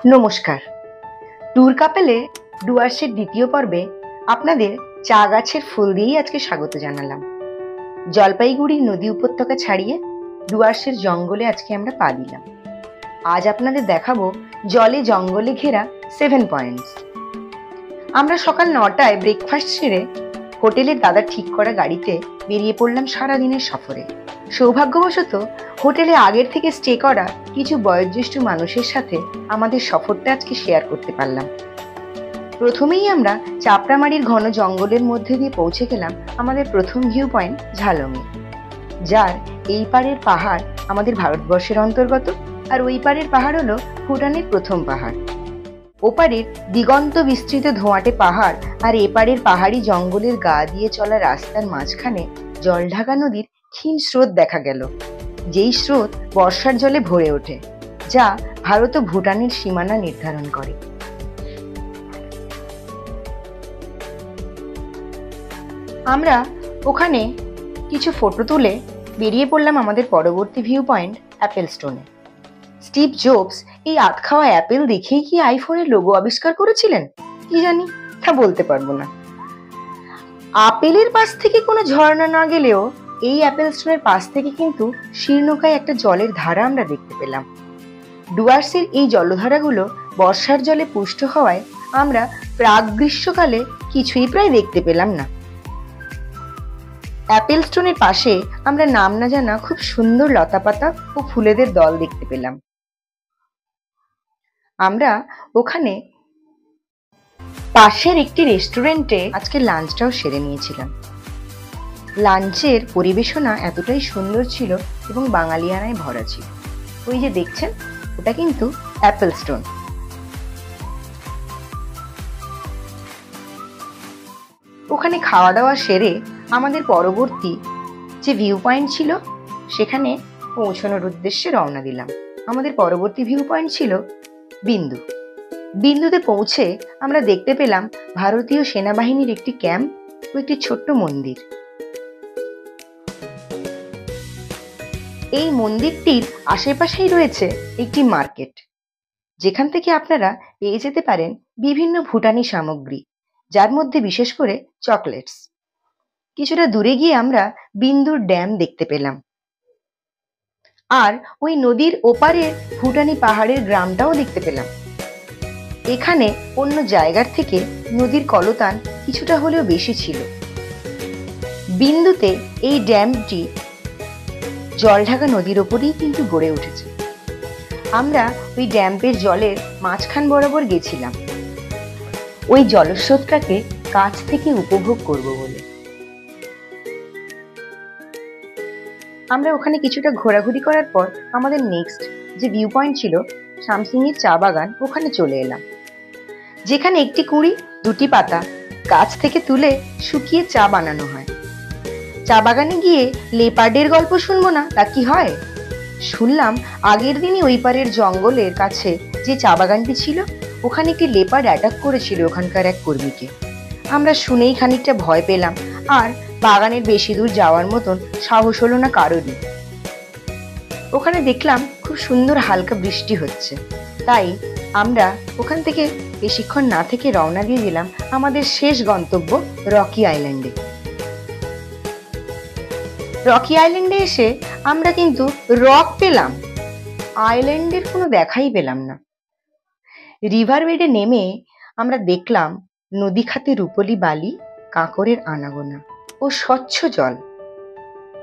নমস্কার। ট্যুর কাপেলে ডুয়ার্সের দ্বিতীয় পর্বে আপনাদের চা গাছের ফুল দিয়েই আজকে স্বাগত জানালাম। জলপাইগুড়ির নদী উপত্যকা ছাড়িয়ে ডুয়ার্সের জঙ্গলে আজকে আমরা পা দিলাম। আজ আপনাদের দেখাবো জলে জঙ্গলে ঘেরা 7 পয়েন্টস। আমরা সকাল 9টায় ব্রেকফাস্ট সেরে হোটেলের দাদা ঠিক করা গাড়িতে বেরিয়ে পড়লাম সারাদিনের সফরে। সৌভাগ্যবশত হোটেলে আগের থেকে স্টে করা কিছু বয়োজ্যেষ্ঠ মানুষের সাথে আমাদের সফরটা আজকে শেয়ার করতে পারলাম। প্রথমেই আমরা চাপড়ামারির ঘন জঙ্গলের মধ্যে দিয়ে পৌঁছে গেলাম আমাদের প্রথম ভিউ পয়েন্ট ঝালংয়ে, যার এই পারের পাহাড় আমাদের ভারতবর্ষের অন্তর্গত, আর ওই পারের পাহাড় হলো ভুটানের প্রথম পাহাড়। ওপারের দিগন্ত বিস্তৃত ধোঁয়াটে পাহাড় আর এপারের পাহাড়ি জঙ্গলের গা দিয়ে চলা রাস্তার মাঝখানে জলঢাকা নদীর ক্ষীণ স্রোত দেখা গেল, যেই স্রোত বর্ষার জলে ভরে ওঠে, যা ভারত ও ভুটানের সীমানা নির্ধারণ করে। আমরা ওখানে কিছু ফটো তুলে বেরিয়ে পড়লাম আমাদের পরবর্তী ভিউ পয়েন্ট অ্যাপেল স্টোনে। স্টিভ জবস এই আধখাওয়া অ্যাপেল দেখেই কি আইফোনের লোগো আবিষ্কার করেছিলেন কি জানি, তা বলতে পারবো না। আপেলের পাশ থেকে কোনো ঝর্ণা না গেলেও এই অ্যাপেল স্টোনের পাশ থেকে কিন্তু শীর্ণকায় একটা জলের ধারা আমরা দেখতে পেলাম। ডুয়ার্সের এই জলধারাগুলো বর্ষার জলে পুষ্ট হওয়ায় আমরা প্রাক গ্রীষ্মকালে কিছুই প্রায় দেখতে পেলাম না। অ্যাপেল স্টোনের পাশে আমরা নাম না জানা খুব সুন্দর লতাপাতা ও ফুলেদের দল দেখতে পেলাম। আমরা ওখানে পাশের একটি রেস্টুরেন্টে আজকে লাঞ্চটাও সেরে নিয়েছিলাম। লাঞ্চের পরিবেশনা এতটাই সুন্দর ছিল এবং বাঙালিয়ানায় ভরা ছিল। ওই যে দেখছেন, ওটা কিন্তু অ্যাপেল স্টোন। ওখানে খাওয়া দাওয়া সেরে আমাদের পরবর্তী যে ভিউ পয়েন্ট ছিল সেখানে পৌঁছানোর উদ্দেশ্যে রওনা দিলাম। আমাদের পরবর্তী ভিউ পয়েন্ট ছিল বিন্দু। বিন্দুতে পৌঁছে আমরা দেখতে পেলাম ভারতীয় সেনাবাহিনীর একটি ক্যাম্প ও একটি ছোট্ট মন্দির। এই মন্দিরটির আশেপাশেই রয়েছে একটি মার্কেট, যেখান থেকে আপনারা পেয়ে যেতে পারেন বিভিন্ন ভুটানি সামগ্রী, যার মধ্যে বিশেষ করে চকলেটস। কিছুটা দূরে গিয়ে আমরা বিন্দুর ড্যাম দেখতে পেলাম, আর ওই নদীর ওপারে ভুটানি পাহাড়ের গ্রামটাও দেখতে পেলাম। এখানে অন্য জায়গার থেকে নদীর কলতান কিছুটা হলেও বেশি ছিল। বিন্দুতে এই ড্যামটি জলঢাকা নদীর ওপরেই কিন্তু গড়ে উঠেছে। আমরা ওই ড্যাম্পের জলের মাঝখান বরাবর গেছিলাম ওই জলস্রোতটাকে কাছ থেকে উপভোগ করব বলে। আমরা ওখানে কিছুটা ঘোরাঘুরি করার পর আমাদের নেক্সট যে ভিউ পয়েন্ট ছিল শামসিংয়ের চা বাগান, ওখানে চলে এলাম, যেখানে একটি কুঁড়ি দুটি পাতা গাছ থেকে তুলে শুকিয়ে চা বানানো হয়। চা বাগানে গিয়ে লেপার্ডের গল্প শুনবো না তা কি হয়? শুনলাম আগের দিনই ওই পারের জঙ্গলের কাছে যে চা বাগানটি ছিল ওখানে একটি লেপার্ড অ্যাটাক করেছিল ওখানকার এক কর্মীকে। আমরা শুনেই খানিকটা ভয় পেলাম, আর বাগানের বেশি দূর যাওয়ার মতন সাহস হলো না কারোরই। ওখানে দেখলাম খুব সুন্দর হালকা বৃষ্টি হচ্ছে, তাই আমরা ওখান থেকে বেশিক্ষণ না থেকে রওনা দিয়ে দিলাম আমাদের শেষ গন্তব্য রকি আইল্যান্ডে। রকি আইল্যান্ডে এসে আমরা কিন্তু রক পেলাম, আইল্যান্ডের কোনো দেখাই পেলাম না। রিভার বেডে নেমে আমরা দেখলাম নদী খাতে রূপলি বালি, কাঁকড়ের আনাগোনা ও স্বচ্ছ জল।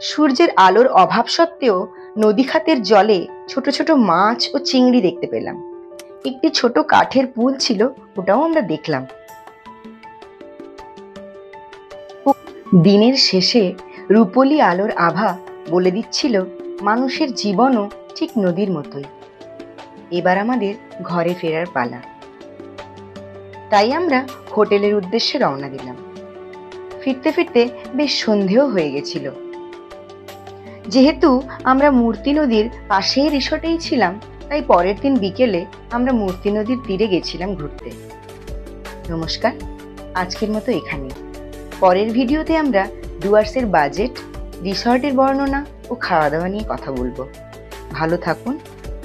সূর্যের আলোর অভাব সত্ত্বেও নদী খাতের জলে ছোট ছোট মাছ ও চিংড়ি দেখতে পেলাম। একটি ছোট কাঠের পুল ছিল, ওটাও আমরা দেখলাম। দিনের শেষে রূপলি আলোর আভা বলে দিচ্ছিল মানুষের জীবনও ঠিক নদীর মতোই। এবার আমাদের ঘরে ফেরার পালা, তাই আমরা হোটেলের উদ্দেশ্যে রওনা দিলাম। ফিরতে ফিরতে বেশ সন্ধেও হয়ে গেছিল। যেহেতু আমরা মূর্তি নদীর পাশেই রিসর্টেই ছিলাম, তাই পরের দিন বিকেলে আমরা মূর্তি নদীর তীরে গেছিলাম ঘুরতে। নমস্কার, আজকের মতো এখানেই। পরের ভিডিওতে আমরা ডুয়ার্সের বাজেট, রিসর্টের বর্ণনা ও খাওয়া দাওয়া নিয়ে কথা বলবো। ভালো থাকুন,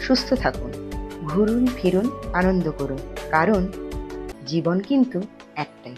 সুস্থ থাকুন, ঘুরুন ফিরুন, আনন্দ করুন, কারণ জীবন কিন্তু একটাই।